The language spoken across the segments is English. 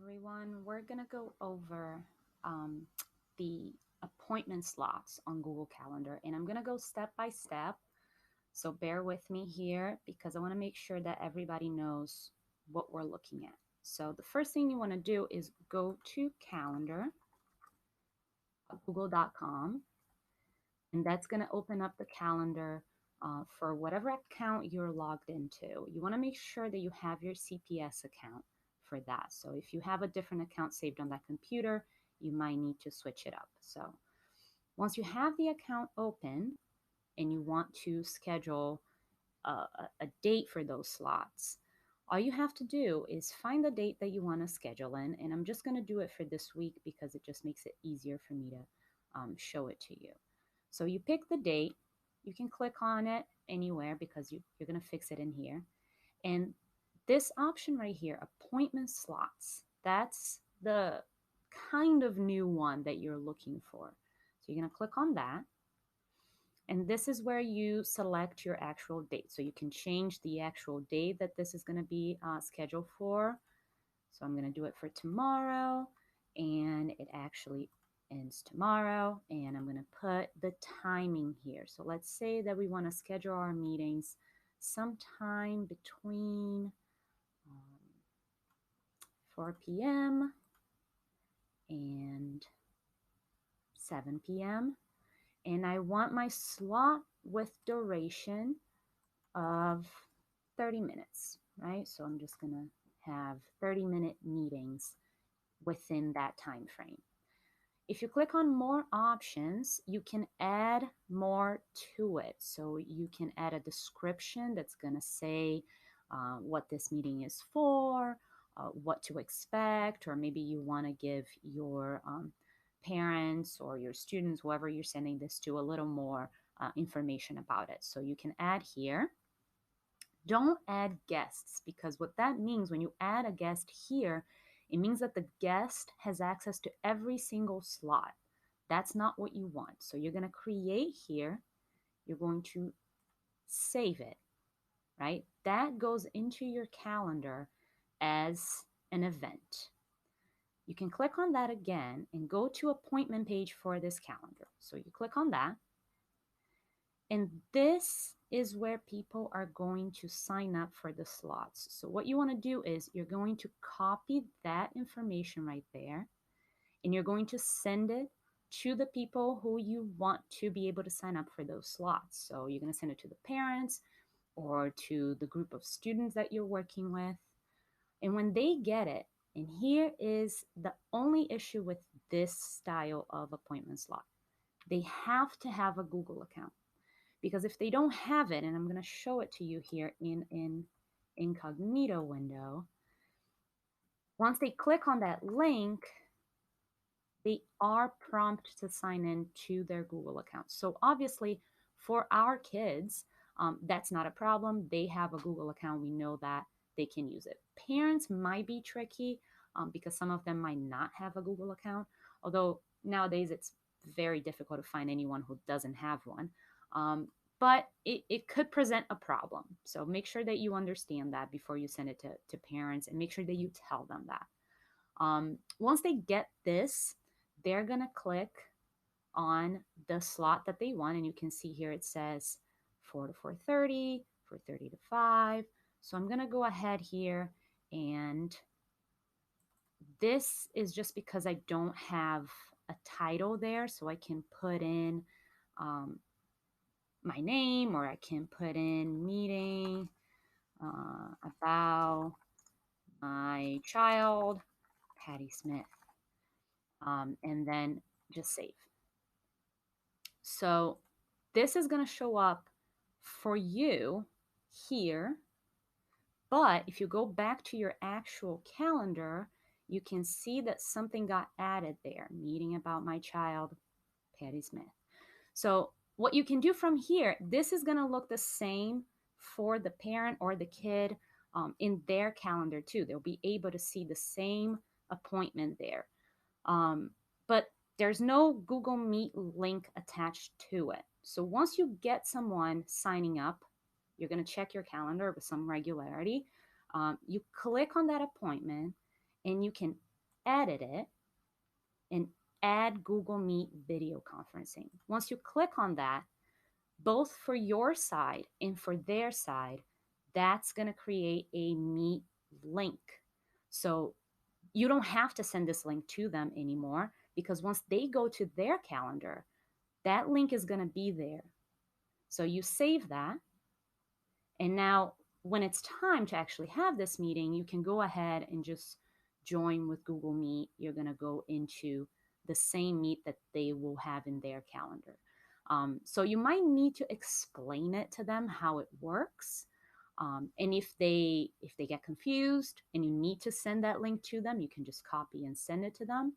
everyone. We're going to go over um, the appointment slots on Google Calendar, and I'm going to go step by step. So bear with me here because I want to make sure that everybody knows what we're looking at. So the first thing you want to do is go to calendar.google.com, and that's going to open up the calendar for whatever account you're logged into. You want to make sure that you have your CPS account for that. So if you have a different account saved on that computer, you might need to switch it up. So once you have the account open and you want to schedule a date for those slots, all you have to do is find the date that you want to schedule in. And I'm just going to do it for this week because it just makes it easier for me to show it to you. So you pick the date, you can click on it anywhere because you're going to fix it in here. And this option right here, appointment slots, that's the kind of new one that you're looking for. So you're going to click on that. And this is where you select your actual date. So you can change the actual date that this is going to be scheduled for. So I'm going to do it for tomorrow, and it actually ends tomorrow. And I'm going to put the timing here. So let's say that we want to schedule our meetings sometime between 4 p.m. and 7 p.m. And I want my slot with duration of 30 minutes, right? So I'm just going to have 30-minute meetings within that time frame. If you click on more options, you can add more to it. So you can add a description that's going to say what this meeting is for, what to expect, or maybe you want to give your parents or your students, whoever you're sending this to, a little more information about it. So you can add here. Don't add guests, because what that means when you add a guest here, it means that the guest has access to every single slot. That's not what you want. So you're going to create here, you're going to save it, right? That goes into your calendar as an event. You can click on that again and go to appointment page for this calendar. So you click on that. And this is where people are going to sign up for the slots. So what you want to do is you're going to copy that information right there, and you're going to send it to the people who you want to be able to sign up for those slots. So you're going to send it to the parents or to the group of students that you're working with. And when they get it, and here is the only issue with this style of appointment slot, they have to have a Google account. Because if they don't have it, and I'm going to show it to you here in incognito window, once they click on that link, they are prompted to sign in to their Google account. So obviously for our kids, that's not a problem. They have a Google account. We know that they can use it. Parents might be tricky because some of them might not have a Google account, although nowadays it's very difficult to find anyone who doesn't have one. But it could present a problem. So make sure that you understand that before you send it to parents, and make sure that you tell them that. Once they get this, they're going to click on the slot that they want. And you can see here it says 4 to 4:30, 4:30 to 5. So I'm going to go ahead here, and this is just because I don't have a title there. So I can put in my name, or I can put in meeting about my child, Patty Smith, and then just save. So this is going to show up for you here. But if you go back to your actual calendar, you can see that something got added there. Meeting about my child, Patty Smith. So what you can do from here, this is going to look the same for the parent or the kid in their calendar too. They'll be able to see the same appointment there. But there's no Google Meet link attached to it. So once you get someone signing up, you're going to check your calendar with some regularity. You click on that appointment, and you can edit it and add Google Meet video conferencing. Once you click on that, both for your side and for their side, that's going to create a Meet link. So you don't have to send this link to them anymore, because once they go to their calendar, that link is going to be there. So you save that. And now when it's time to actually have this meeting, you can go ahead and just join with Google Meet. You're going to go into the same Meet that they will have in their calendar. So you might need to explain it to them how it works. And if they get confused and you need to send that link to them, you can just copy and send it to them.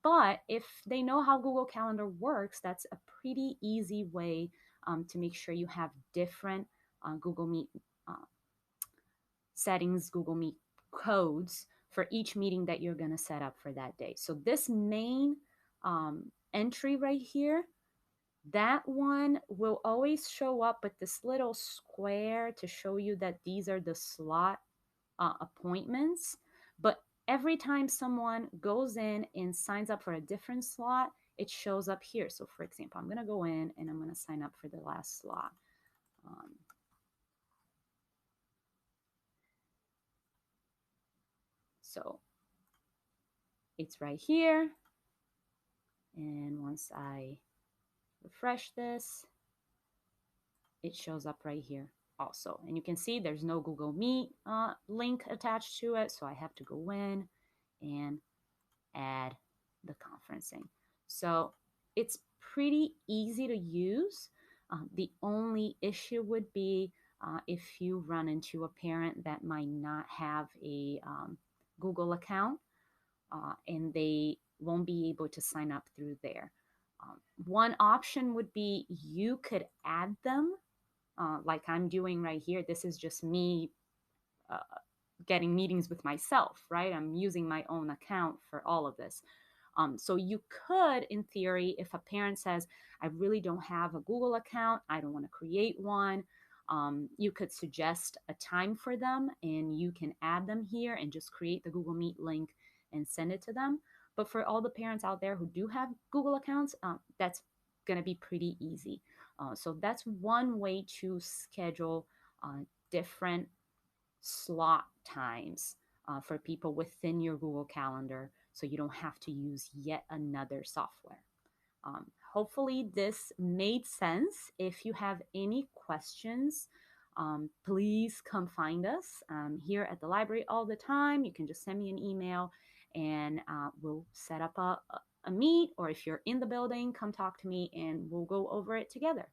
But if they know how Google Calendar works, that's a pretty easy way to make sure you have different Google Meet settings, Google Meet codes for each meeting that you're going to set up for that day. So this main entry right here, that one will always show up with this little square to show you that these are the slot appointments. But every time someone goes in and signs up for a different slot, it shows up here. So for example, I'm going to go in and I'm going to sign up for the last slot. So it's right here. And once I refresh this, it shows up right here also. And you can see there's no Google Meet link attached to it. So I have to go in and add the conferencing. So it's pretty easy to use. The only issue would be if you run into a parent that might not have a Google account and they won't be able to sign up through there. One option would be you could add them like I'm doing right here. This is just me getting meetings with myself, right? I'm using my own account for all of this. So you could, in theory, if a parent says, I really don't have a Google account, I don't want to create one, you could suggest a time for them and you can add them here and just create the Google Meet link and send it to them. But for all the parents out there who do have Google accounts, that's going to be pretty easy. So that's one way to schedule different slot times for people within your Google Calendar so you don't have to use yet another software. Hopefully this made sense. If you have any questions, please come find us. I'm here at the library all the time. You can just send me an email and we'll set up a meet, or if you're in the building, come talk to me and we'll go over it together.